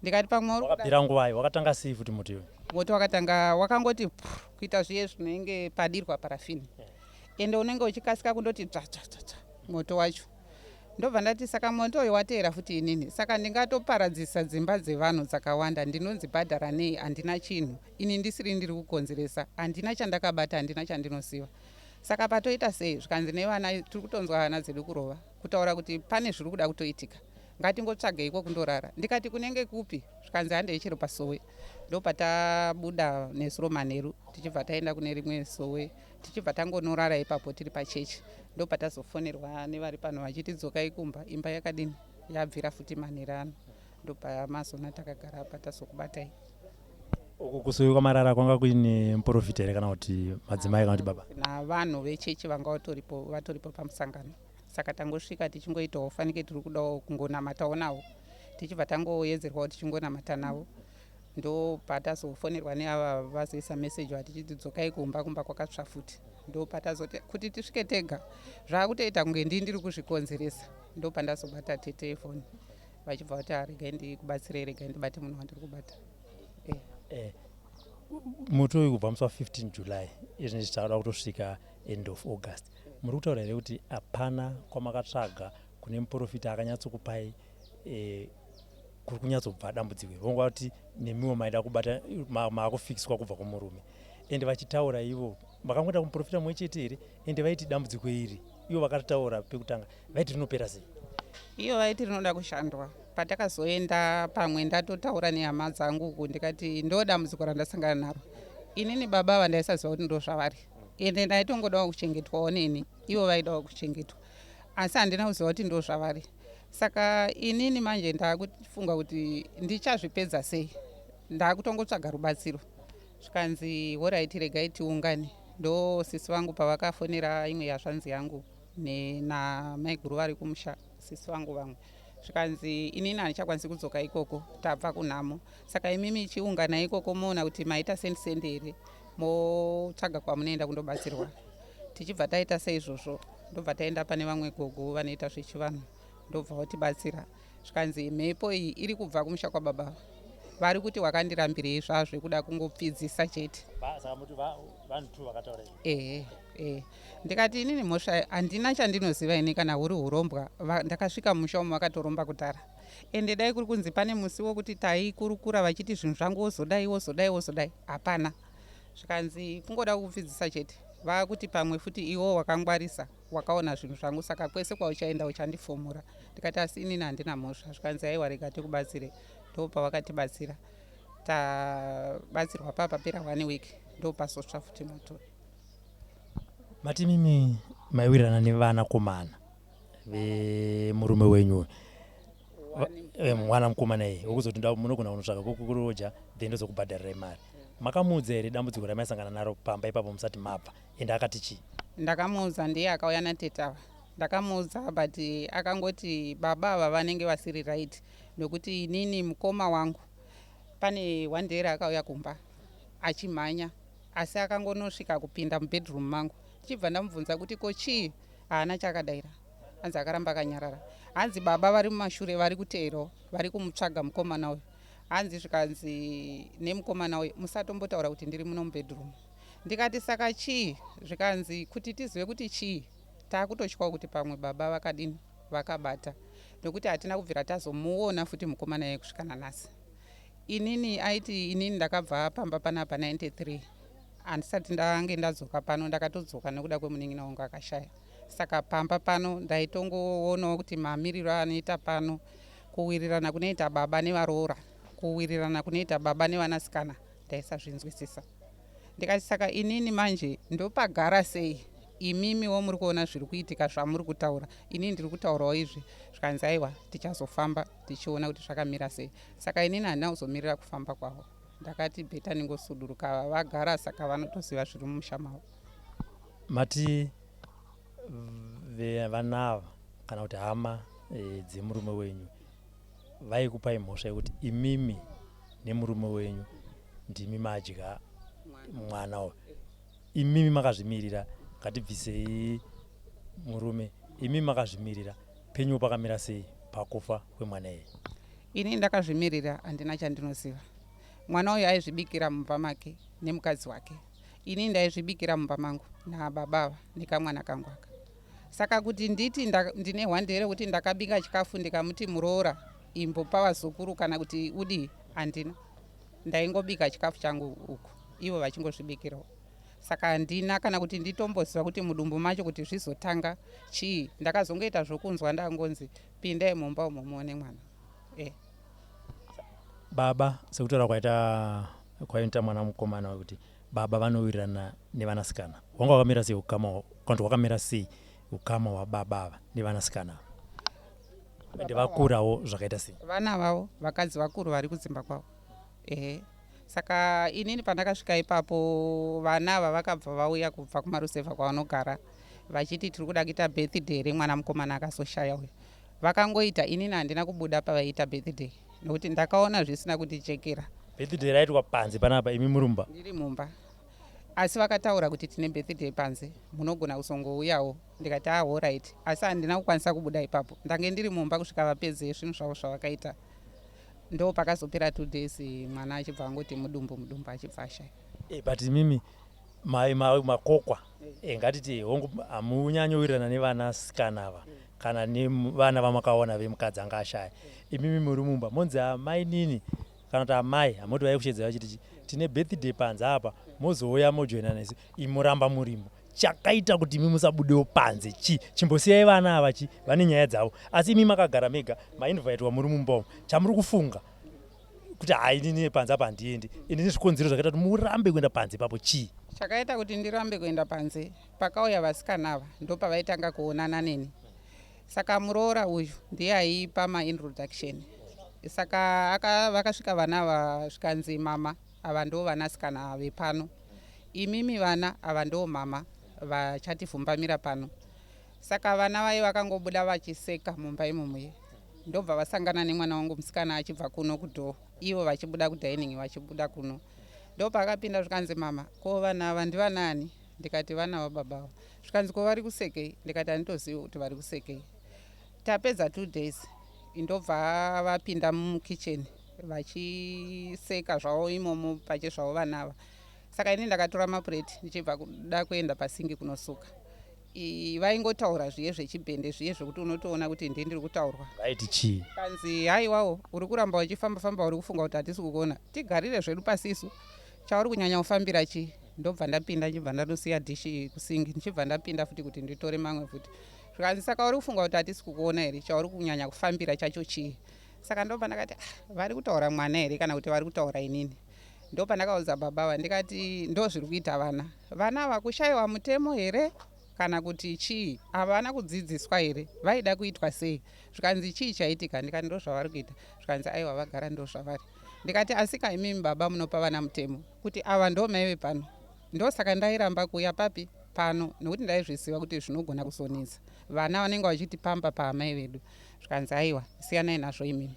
Ndikati pamwe uri wakabvira nguwai, wakatanga sei futi moto uyu? Moto wakatanga wakangoti kuita zviye zvinenge padirwa parafini, ende unenge uchikasika kundoti tsvatsvatsva moto wacho. Ndobva ndati saka moto uyu wateera futi inini, saka ndingatoparadzisa dzimba dzevanhu dzakawanda, ndinonzi bhadhara nei, handina chinhu, ini ndisiri ndiri kukonzeresa, handina chandakabata, handina chandinosiva. Saka patoita sei? Zvikanzi nevana tiri kutonzwa hana dzedu kurova, kutaura kuti pane zviri kuda kutoitika, ngatingotsvageiko kundorara. Ndikati kunenge kupi? Zvikanzi handei chiri pasowe. Ndo patabuda nezuro manheru tichibva taenda kune rimwe sowe, tichibva tangonorara ipapo tiri pachechi. Ndo patazofonerwa nevari pano vachitidzokai kumba, imba yakadini yabvira futi manheru ano. Ndo pamazona takagara patazokubatai. Uku kusuwi kwamarara kwanga kuine muprofita here kana kuti madzimai kana kuti baba? Navanhu vechechi vanga vatoripo pamusangano. Saka tangosvika tichingoitawo fanike tiri kudawo kungonamatawo navo, tichibva tangoedzerwawo tichingonamata navo. Ndo patazofonerwa neava vazoisa meseji vatichidzokai kumba kwakatsva futi. Ndo patazoti kuti tisvike tega zvaakutoita kunge ndiri kuzvikonzeresa. Ndo pandazobata telefoni vachibva vati regai ndikubatsirei, regai ndibate munhu wandiri kubata. Moto uyu kubva musi wa15 July izvi zvichada kutosvika end of August, muri kutaura here kuti hapana kwamakatsvaga kune muprofita akanyatsokupai kuri kunyatsobva dambudziko, vongwa kuti nemiwo maida kubata maakufikiswa kubva kumurume, ende vachitaura ivo vakangoita kumuprofita mwe chete here, ende vaiti dambudziko iri ivo vakataura pekutanga vaiti rinopera sei? Iyo vaiti rinoda kushandwa. Patakazoenda pamwe ndatotaura nehama dzangu uku ndikati ndo dambudziko randasangana naro, inini baba vandaisaziva kuti ndo zvavari, ende ndaitongodawo kuchengetwawo neni, ivo vaidawo kuchengetwa, asi handina kuziva kuti ndo zvavari. Saka inini manje ndakufunga kuti ndichazvipedza sei, ndakutongotsvaga rubatsiro. Zvikanzi horaiti regai tiungane. Ndo sisi vangu pavakafonera imwe yazvanzi yangu namaiguru vari kumusha, sisi vangu vamwe, zvikanzi inini handichakwanisi kudzoka ikoko, tabva kunhamo. Saka imimi chiungana ikoko moona kuti maita sendi here, motsvaga kwamunoenda kundobatsirwa. Tichibva taita seizvozvo, ndobva taenda pane vamwe gogo vanoita zvechivanhu, ndobva votibatsira. Zvikanzi mhepo iyi iri kubva kumusha kwababa, vari kuti wakandirambirei zvazvo kuda kungopfidzisa chete. Saka muti vanhu tu vakataura ndikati inini mhosva handina chandinoziva ini kana huri urombwa. Ndakasvika mumusha umu vakatoromba kudhara, ende dai kuri kunzi pane musi wokuti taikurukura vachiti zvinhu zvangu wozodai, hapana. Zvikanzi kungoda kupfidzisa chete, vakuti pamwe futi iwo wakangwarisa wakaona zvinhu zvangu, saka kwese kwauchaenda uchandifomura. Ndikati asi inini handina mhosva. Zvikanzi aiwa regai tikubatsire. Ndo pavakatibatsira, tabatsirwa papapera 1 week, ndo pazotsva futi moto. Mati mimi maiwirirana nevanakomana vemurume wenyu, mwana mukomana iye wokuzoti munogona kunotsvaga kuroja then ndozokubhadharirai mari, makamuudza here dambudziko ramaisangana naro pamba ipapo musati mabva, ende akati chii? Ndakamuudza, ndiye akauya natetava. Ndakamuudza but akangoti baba ava vanenge vasiri right, nokuti inini mukoma wangu pane one day akauya kumba achimhanya, asi akangonosvika kupinda mubedroom mangu. Chibva ndamubvunza kuti ko chii? Haana chakadaira, hanzi akaramba akanyarara. Hanzi baba vari mumashure vari kuteerawo, vari kumutsvaga mukomana uyu. Hanzi zvikanzi nemukomana uyu musatombotaura kuti ndiri muno mubedroom. ndikati saka chii, zvikanzi kuti tizive kuti chii taakutotyawo kuti pamwe baba vakadini vakabata, nokuti hatina kubvira tazomuona futi mukomana yeye kusvikana nhasi. Inini aiti inini ndakabva pamba panapa 93 handisati ndange ndadzoka pano, ndakatodzoka nekuda kwemunin'ina wangu akashaya. Saka pamba pano ndaitongoonawo kuti mamiriro anoita pano, kuwirirana kunoita baba nevaroora, kuwirirana kunoita baba nevanasikana, ndaisazvinzwisisa. Ndikati saka inini manje ndopagara sei imimiwo muri kuona zviri kuitika zvamuri kutaura, inini ndiri kutaurawo izvi. Zvikanzi aiwa tichazofamba tichiona kuti zvakamira sei. Saka inini handina kuzomirira kufamba kwavo, ndakati bheta ningosuduruka, vagara saka vanotoziva zviri mumusha mavo. Mati vanava kana kuti hama dzemurume wenyu vaikupai mhosva yekuti imimi nemurume wenyu ndimi madya mwana uyu, imimi makazvimirira, ngatibvisei murume, imimi makazvimirira, penyu pakamira sei pakufa kwemwana iye? Ini ndakazvimirira, handina chandinoziva. Mwana uyu aizvibikira mumba make nemukadzi wake, ini ndaizvibikira mumba mangu nababava nekamwana kangu aka. Saka kuti nditi ndine hwandere kuti ndakabika chikafu ndikamuti muroora imbopa vazukuru kana kuti udi, handina. Ndaingobika chikafu changu uku, ivo vachingozvibikirawo. Saka handina kana kuti nditomboziva kuti mudumbu macho kuti zvizotanga chii. Ndakazongoita zvokunzwa ndangonzi pindai mumba umo muone mwana. Baba sekutaura kwaita mwana mukomana wekuti baba vanowirirana nevanasikana, wanga wakamira sei ukama, kana wakamira sei ukama hwababa ava nevanasikana ende vakurawo zvakaita sei? Vana vavo vakadzi vakuru vari kudzimba kwavo. Saka inini pandakasvika ipapo vana ava vakabva vauya kubva kumarusevha kwavanogara vachiti tiri kuda kuita birthday remwana mukomana akazoshaya uyu. Vakangoita, inini handina kubuda pavaiita birthday nokuti ndakaona zvisina kutichekera. Birthday raitwa panze panapa, imi murumba? Ndiri mumba, asi vakataura kuti tine birthday panze, munogona kuzongouyawo. Ndikati alright, asi handina kukwanisa kubuda ipapo, ndange ndiri mumba kusvika vapedze zvinhu zvavo zvavakaita. Ndo pakazopera 2 days mwana achibva angoti mudumbu achibva ashaya. But mimi makokwa ngatiti hongu hamunyanyowirirana nevanasikana ava kana nevana vamakaona vemukadzi anga ashaya. Imimi muri mumba monzi amai nini kana kuti amai hamoti vaikushedza vachiti tine birthday panze apa, mozouya mojoina nesu, imuramba murimo. Chakaita kuti imi musabudewo panze chi? Chimbosiyai vana ava chi vane nyaya dzavo, asi imi makagara mega mainvhaitwa muri mumba umu. Chamuri kufunga kuti hai inini panze apa handiendi, inini zvikonzero zvakaita kuti murambe kuenda panze ipapo chii? Chakaita kuti ndirambe kuenda panze, pakauya vasikana ava ndopavaitanga kuonana neni. Saka muroora uyu ndiye aipa maintroduction. Saka vakasvika vana ava zvikanzi mama ava ndo vanasikana vepano, imimi vana ava ndo mama vachativhumbamira pano. Saka vana vai vakangobuda vachiseka mumba imomuye, ndobva vasangana nemwana wangu musikana achibva kuno kudhoo, ivo vachibuda kudining vachibuda kuno. Ndopakapinda zvikanzi mama, ko vana ava ndivanani? Ndikati vana vababa. Zvikanzi ko vari kusekei? Ndikati handitozivi kuti vari kusekei. Tapedza 2 days ndobva vapinda mukitchen vachiseka zvavo imomo pache zvavo vana ava. Saka ini ndakatora mapureti ndichibva kuda kuenda pasingi kunosuka. Vaingotaura zviye zvechibhende, zviye zvokuti unotoona kuti ndii ndiri kutaurwa. Vaiti chii? Kanzi haiwawo uri kuramba uchifamba-famba uri kufunga kuti hatisi kukuona, tigarire zvedu pasisu, chauri kunyanya kufambira chii? Ndobva ndapinda ndichibva ndadosiya dhishi kusingi, ndichibva ndapinda futi kuti nditore mamwe futi. Zvikanzi saka uri kufunga kuti hatisi kukuona here, chauri kunyanya kufambira chacho chii? Saka ndobva ndakati vari kutaura mwana here kana kuti vari kutaura inini? Ndopa ndakaudza baba ndikati ndo zviri kuita vana ava kushayiwa mutemo here kana kuti chii? Havana kudzidziswa here? Vaida kuitwa sei? Zvikanzi chii chaitika? Ndikati ndo zvavari kuita. Zvikanzi aiwa vagara ndo zvavari. Ndikati asika imimi baba munopa vana mutemo kuti ava ndo mai vepano. Ndosaka ndairamba kuuya papi pano nokuti ndaizviziva kuti zvinogona kuzonetsa. Vana vanenge vachiti pamba paamai vedu. Zvikanzi aiwa siyanai nazvo imimi.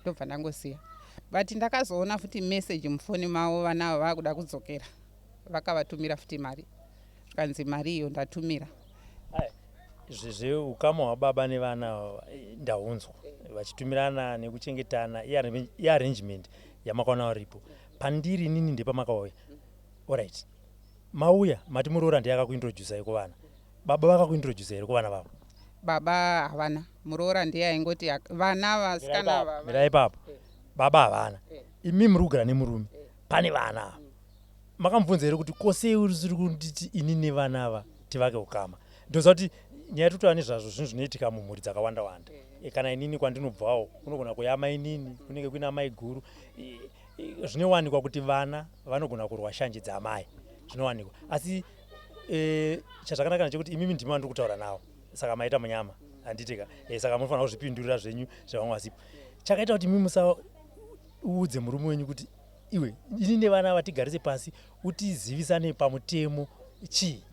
Ndobva ndangosiya. But ndakazoona futi message mufoni mavo vana ava vakuda kudzokera. Vakavatumira futi mari. Zvikanzi mari iyo ndatumira. Zvezve ukama hwababa nevana ndaunzwa vachitumirana nekuchengetana iarrangement yamakaona varipo. Pandiri nini ndepamakauya. Alright. mauya mati muroora ndiye akakuintroduce kuvana. Baba vakakuintroduce here kuvana vavo? Baba havana, muroora ndiye aingoti vana vasikana mirai ipapo. Baba havana, imi muri kugara nemurume, pane vana ava. Makamubvunza here kuti kosei uri kunditi ini nevana ava tivake ukama? Ndoziva kuti nyaya yatotova nezvazvo zvinhu zvinoitika mumhuri dzakawanda wanda. Kana inini kwandinobvawo kunogona kuuya amai nini, kunenge kuina amai guru. Zvinowanikwa kuti vana vanogona kurwa shanje dzamai, zvinowanikwa. Asi chazvakanaka ndechekuti imimi ndimi vandiri kutaura navo, saka maita munyama handitika. Saka munofanira kuzvipindurira zvenyu zvavamwe vasipo. Chakaita kuti mimi musaudze murume wenyu kuti iwe ini nevana ava tigarise pasi utizivisane pamutemo chii?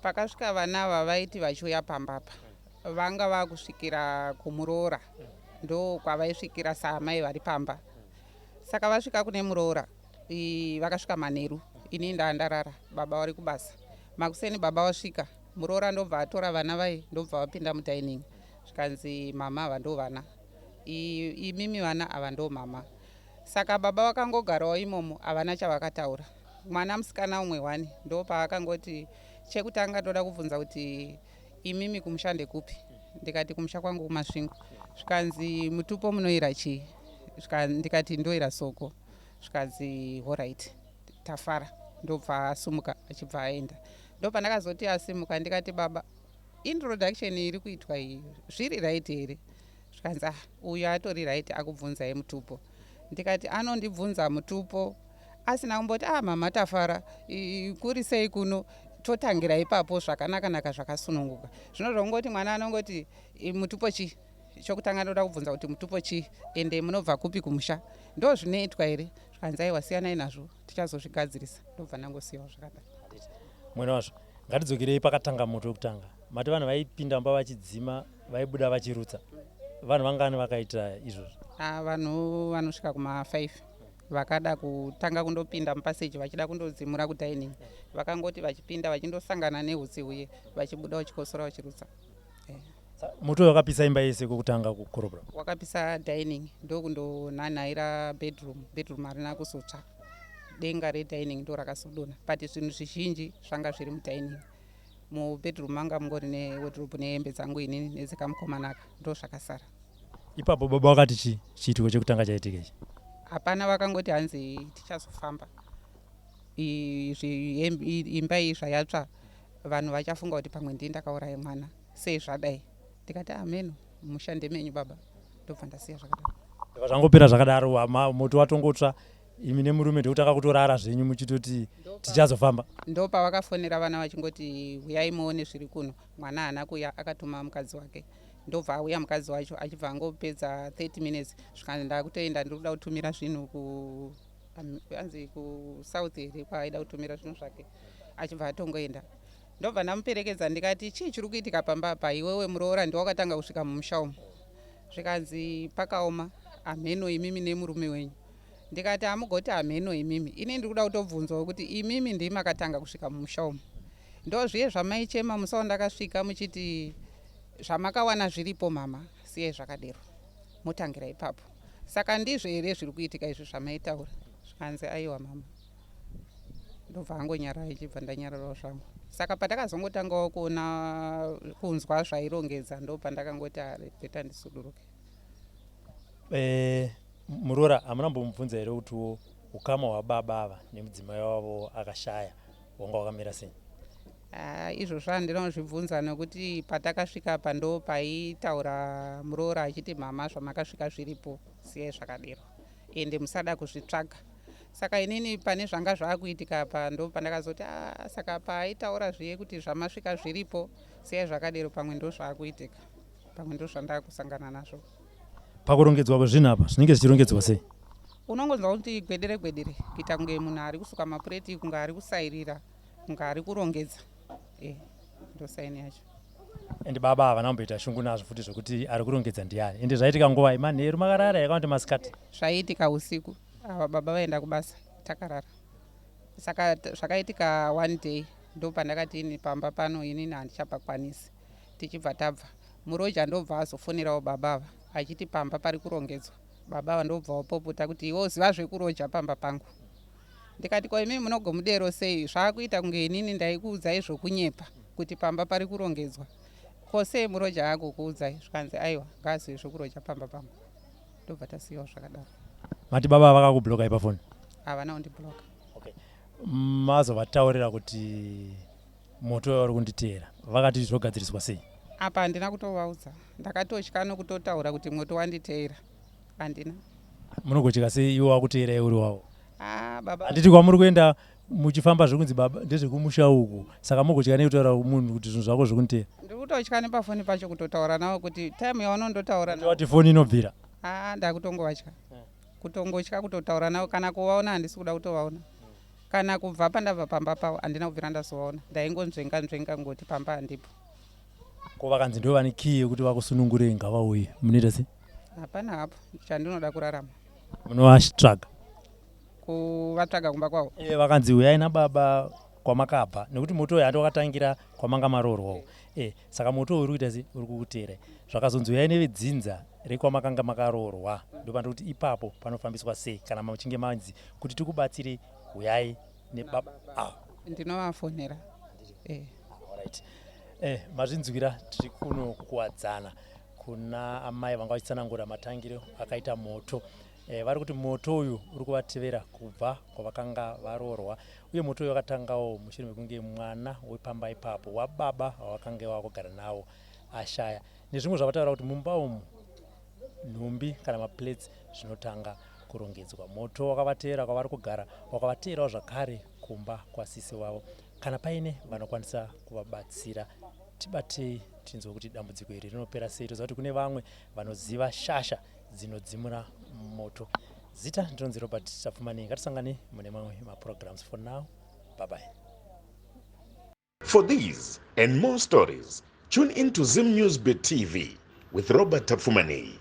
Pakasvika vana ava vaiti vachiuya pambapa vanga vakusvikira kumuroora, ndo kwavaisvikira saamai vari pamba. Saka vasvika kune muroora vakasvika manheru, ini ndandarara, baba vari kubasa. Makuseni baba wasvika, muroora ndobva atora vana vai ndobva vapinda mudaining. Zvikanzi mama ava ndo vana, imimi vana ava ndo mama. Saka baba vakangogarawo imomo, havana chavakataura. Mwana musikana umwe wani ndo paakangoti chekutanga ndoda kubvunza kuti imimi kumushande kupi? Ndikati kumusha kwangu kumasvingo. Zvikanzi mutupo munoira chii? Ndikati ndoira soko. Zvikanzi alright, tafara. Ndobva asumuka achibva aenda. Ndo pandakazoti asimuka ndikati baba, introduction iri kuitwa iyi zviri right here? Zvikanzi uyu atori right akubvunzai mutupo. Ndikati anondibvunza mutupo asina kumboti mama tafara kuri sei kuno, totangira ipapo zvakanaka zvakasununguka. Zvino zvongoti mwana anongoti mutupo chi? Chokutanga ndoda kubvunza kuti mutupo chi ende munobva kupi kumusha? Ndo zvinoitwa here? Zvikanzi aiwa siyanai nazvo, tichazozvigadzirisa. Ndobva ndangosiyawo zvakadaro. Mwena wazvo ngatidzokirei pakatanga moto wekutanga. Mati vanhu vaipinda mba vachidzima, vaibuda vachirutsa. Vanhu vangani vakaita izvozvo? Vanhu vanosvika kuma5 vakada kutanga kundopinda mupaseji vachida kundodzimura kudaining. Vakangoti vachipinda vachindosangana nehutsi uye vachibuda vachikosora vachirutsa. Moto wakapisa imba yese kwekutanga kukorobra? Wakapisa dining, ndokundonhanhaira bedroom harina kuzotsva. Denga redaining ndo rakasudona, but zvinhu zvizhinji zvanga zviri mudining. Mubedroom manga mungori newardrobe nehembe dzangu inini nedzekamukomanaka, ndo zvakasara. Ipapo baba wakati chii chiitiko chekutanga chaitika ichi? Hapana, vakangoti hanzi tichazofamba. Imba iyi zvayatsva vanhu vachafunga kuti pamwe ndii ndakauraya mwana, sei zvadai? Ndikati ameno, mushande menyu baba. Ndobva ndasiya zvakadaro. Zvangopera zvakadaro, moto watongotsva, imi nemurume ndokutaka kutorara zvenyu muchitoti tichazofamba? Ndo pavakafonera vana vachingoti uyai muone zviri kuno. Mwana haana kuuya, akatuma mukadzi wake. Ndobva auya mukadzi wacho achibva angopedza 30 minutes. Zvikanzi ndakutoenda ndiri kuda kutumira zvinhu kusouth here kwaaida kutumira zvinhu zvake. Achibva atongoenda. Ndobva ndamuperekedza ndikati chii chiri kuitika pamba apa? Iwewe muroora ndiwakatanga kusvika mumusha umu. Zvikanzi pakaoma, amheno imimi nemurume wenyu. Ndikati amugoti amheno imimi, ini ndiri kuda kutobvunzawo kuti imimi ndimi makatanga kusvika mumusha umu. Ndo zviye zvamaichema musi wandakasvika muchiti zvamakawana zviripo mama, siyai zvakadero, motangira ipapo. Saka ndizvo here zviri kuitika izvi zvamaitaura? Zvikanzi aiwa mama. Ndobva angonyarara ichibva ndanyararawo zvangu. Saka patakazongotangawo kuona kunzwa zvairongedza ndo pandakangoti bheta ndisuduruke. Muroora, hamuna mbomubvunza here kuti ukama hwababa ava nemudzimai wavo akashaya wanga wakamira sei? Izvozvo handinozvibvunza nekuti patakasvika pa ndo paitaura muroora achiti mama zvamakasvika zviripo, siyai zvakadero ende musada kuzvitsvaga. Saka inini pane zvanga zvaakuitika pa ndo pandakazoti saka paaitaura zviye kuti zvamasvika zviripo, siyai zvakadero, pamwe ndo zvaakuitika, pamwe ndo zvandakusangana nazvo. Pakurongedzwa kwezvinhu apa zvinenge zvichirongedzwa sei? Unongonzwa kuti gwedere kuita kunge munhu ari kusuka mapureti, kunge ari kusairira, kunge ari kurongedza. Ndo saini yacho. Ende baba havana kumboita shungu nazvo futi zvokuti ari kurongedza ndiani? Ende zvaitika nguva manheru makarara yakawandi masikati? Zvaiitika usiku. Ava baba vaenda kubasa, takarara. Saka zvakaitika one day ndo pandakati ini pamba pano inini handichapakwanisi. Tichibva tabva, muroja ndobva azofonerawo baba ava achiti pamba pari kurongedzwa. Baba ava ndobva wapopota kuti iwe uziva zvekuroja pamba pangu. ndikati kwa imi munogomudero sei zvaakuita kunge inini ndaikuudzai zvokunyepa kuti pamba pari kurongedzwa ko sei muroja akukuudzai zvikanzi aiwa ngazive zvokuroja pamba pangu ndobva tasiyawo zvakadaro. mati baba vakakubloka ipafoni? Havana kundibloka. Okay. Mazovataurira kuti moto uri kunditeera vakati zvogadziriswa sei? Apa handina kutovaudza, ndakatotya nokutotaura kuti moto wanditeera handina. Munogocheka sei iwo wakuteerai uri wavo? Baba handiti kwamuri kuenda muchifamba zvekunzi baba ndezvekumusha uku saka mugocheka nekutaura munhu kuti zvinhu zvako zvekuniteera? ndiri kutotya nepafoni pacho kutotaura navo kuti taimu yaunondotaura navo wati foni inobvira? ndakutongovatya kutongotya kutotaura navo, kana kuvaona handisi kuda kutovaona, kana kubva pandabva pamba pavo handina kubvira ndazovaona, ndaingonzvenga ngoti pamba handipo. Ko vakanzi ndo vane kii yekuti vakusunungurei ngavauye munoita sei? Hapana hapo chandinoda kurarama. Munovatsvaga? Kuvatsvaga kumba kwavo? Vakanzi uyai nababa kwamakabva nekuti moto uyu handi wakatangira kwamanga maroorwawo. Saka moto uyu uri kuita sei? Uri kukuteerai. Zvakazonzi uyai nevedzinza rekwamakanga makaroorwa ndopanda kuti ipapo panofambiswa sei kana muchinge manzi kuti tikubatsirei uyai nebaba. Ndinovafonera. Alright. Mazvinzwira tiri kuno kuwadzana kuna amai vanga vachitsanangura matangiro akaita moto. Vari kuti moto uyu uri kuvatevera kubva kwavakanga varoorwa uye moto uyu wakatangawo mushure mekunge mwana wepamba ipapo wababa wavakanga vakugara nawo ashaya. Nezvimwe zvavataura kuti mumba umu nhumbi kana maplates zvinotanga kurongedzwa. Moto wakavatevera kwavari kugara wakavateverawo zvakare kumba kwasisi wavo. Kana paine vanokwanisa kuvabatsira tibatei tinzwe kuti dambudziko iri rinopera sei. Toziva kuti kune vamwe vanoziva shasha dzinodzimura moto. Zita ndinonzi Robert Tafumani. Ngatisangane mune mamwe maprograms. For now, bye bye. For these and more stories, tune into Zim News Bit TV with Robert Tafumani.